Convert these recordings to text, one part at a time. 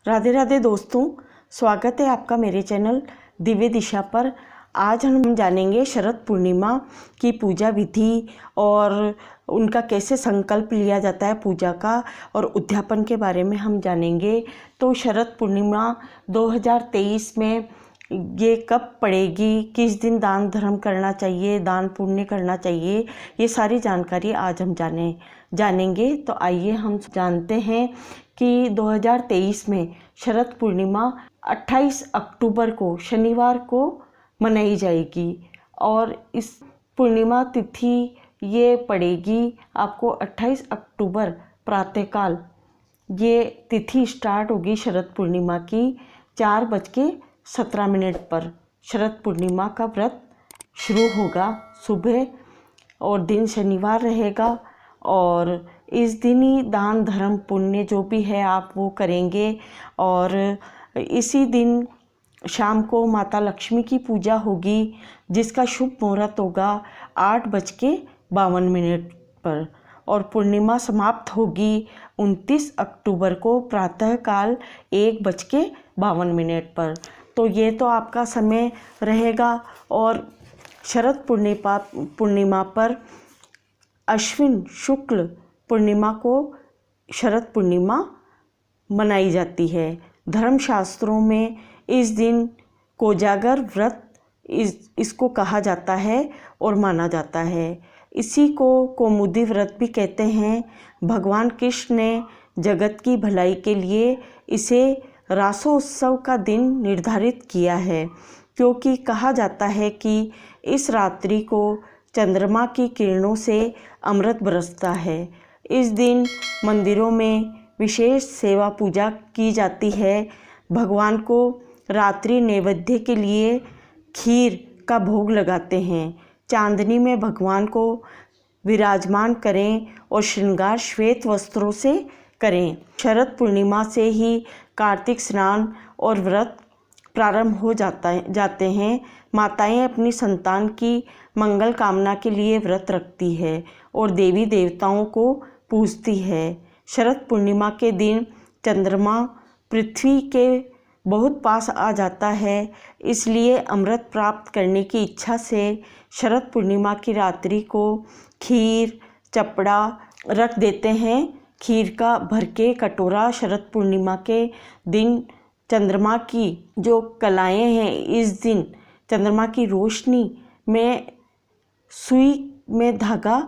राधे राधे दोस्तों, स्वागत है आपका मेरे चैनल दिव्य दिशा पर। आज हम जानेंगे शरद पूर्णिमा की पूजा विधि और उनका कैसे संकल्प लिया जाता है पूजा का, और उद्यापन के बारे में हम जानेंगे। तो शरद पूर्णिमा 2023 में ये कब पड़ेगी, किस दिन दान धर्म करना चाहिए, दान पुण्य करना चाहिए, ये सारी जानकारी आज हम जानेंगे। तो आइए हम जानते हैं कि 2023 में शरद पूर्णिमा 28 अक्टूबर को शनिवार को मनाई जाएगी, और इस पूर्णिमा तिथि ये पड़ेगी आपको 28 अक्टूबर प्रातःकाल। ये तिथि स्टार्ट होगी शरद पूर्णिमा की 4:17 पर। शरद पूर्णिमा का व्रत शुरू होगा सुबह, और दिन शनिवार रहेगा। और इस दिन ही दान धर्म पुण्य जो भी है आप वो करेंगे। और इसी दिन शाम को माता लक्ष्मी की पूजा होगी, जिसका शुभ मुहूर्त होगा 8:52 पर। और पूर्णिमा समाप्त होगी 29 अक्टूबर को प्रातःकाल 1:52 पर। तो ये तो आपका समय रहेगा। और शरद पूर्णिमा पर अश्विन शुक्ल पूर्णिमा को शरद पूर्णिमा मनाई जाती है। धर्मशास्त्रों में इस दिन कोजागर व्रत इसको कहा जाता है और माना जाता है। इसी को कौमुदी व्रत भी कहते हैं। भगवान कृष्ण ने जगत की भलाई के लिए इसे रासोत्सव का दिन निर्धारित किया है, क्योंकि कहा जाता है कि इस रात्रि को चंद्रमा की किरणों से अमृत बरसता है। इस दिन मंदिरों में विशेष सेवा पूजा की जाती है। भगवान को रात्रि नैवेद्य के लिए खीर का भोग लगाते हैं। चांदनी में भगवान को विराजमान करें और श्रृंगार श्वेत वस्त्रों से करें। शरद पूर्णिमा से ही कार्तिक स्नान और व्रत प्रारंभ हो जाते हैं। माताएं अपनी संतान की मंगल कामना के लिए व्रत रखती है और देवी देवताओं को पूजती है। शरद पूर्णिमा के दिन चंद्रमा पृथ्वी के बहुत पास आ जाता है, इसलिए अमृत प्राप्त करने की इच्छा से शरद पूर्णिमा की रात्रि को खीर चपड़ा रख देते हैं। खीर का भर के कटोरा शरद पूर्णिमा के दिन चंद्रमा की जो कलाएं हैं, इस दिन चंद्रमा की रोशनी में सुई में धागा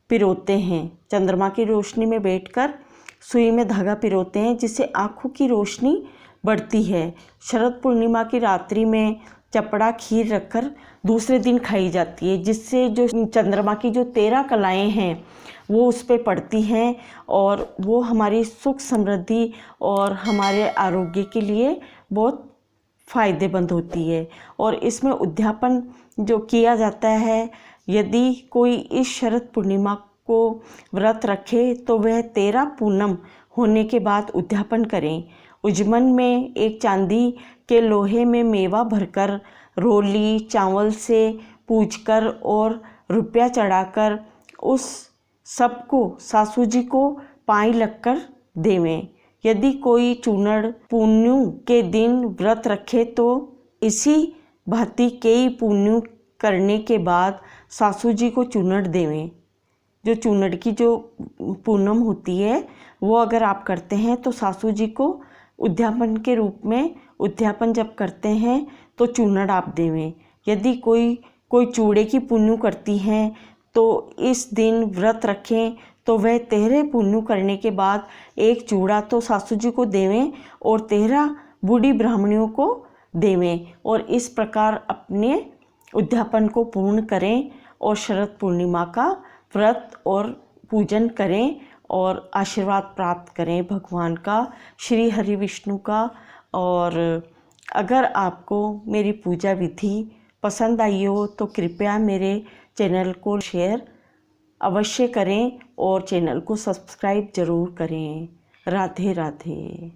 पिरोते हैं। चंद्रमा की रोशनी में बैठकर सुई में धागा पिरोते हैं, जिससे आँखों की रोशनी बढ़ती है। शरद पूर्णिमा की रात्रि में चपड़ा खीर रखकर दूसरे दिन खाई जाती है, जिससे जो चंद्रमा की जो 13 कलाएं हैं वो उस पर पड़ती हैं, और वो हमारी सुख समृद्धि और हमारे आरोग्य के लिए बहुत फ़ायदेमंद होती है। और इसमें उद्यापन जो किया जाता है, यदि कोई इस शरद पूर्णिमा को व्रत रखे तो वह 13 पूनम होने के बाद उद्यापन करें। उजमन में एक चांदी के लोहे में मेवा भरकर रोली चावल से पूजकर और रुपया चढ़ाकर उस सबको सासू जी को पाई लगकर देवें। यदि कोई चूनड़ पुण्य के दिन व्रत रखे तो इसी भांति कई पुण्य करने के बाद सासू जी को चूनड़ देवें। जो चूनड़ की जो पूनम होती है वो अगर आप करते हैं तो सासू जी को उद्यापन के रूप में, उद्यापन जब करते हैं तो चूनड़ आप देवें। यदि कोई चूड़े की पुण्य करती हैं तो इस दिन व्रत रखें तो वह 13 पुण्य करने के बाद एक चूड़ा तो सासू जी को देवें और 13 बूढ़ी ब्राह्मणियों को देवें, और इस प्रकार अपने उद्यापन को पूर्ण करें और शरद पूर्णिमा का व्रत और पूजन करें और आशीर्वाद प्राप्त करें भगवान का, श्री हरि विष्णु का। और अगर आपको मेरी पूजा विधि पसंद आई हो तो कृपया मेरे चैनल को शेयर अवश्य करें और चैनल को सब्सक्राइब ज़रूर करें। राधे राधे।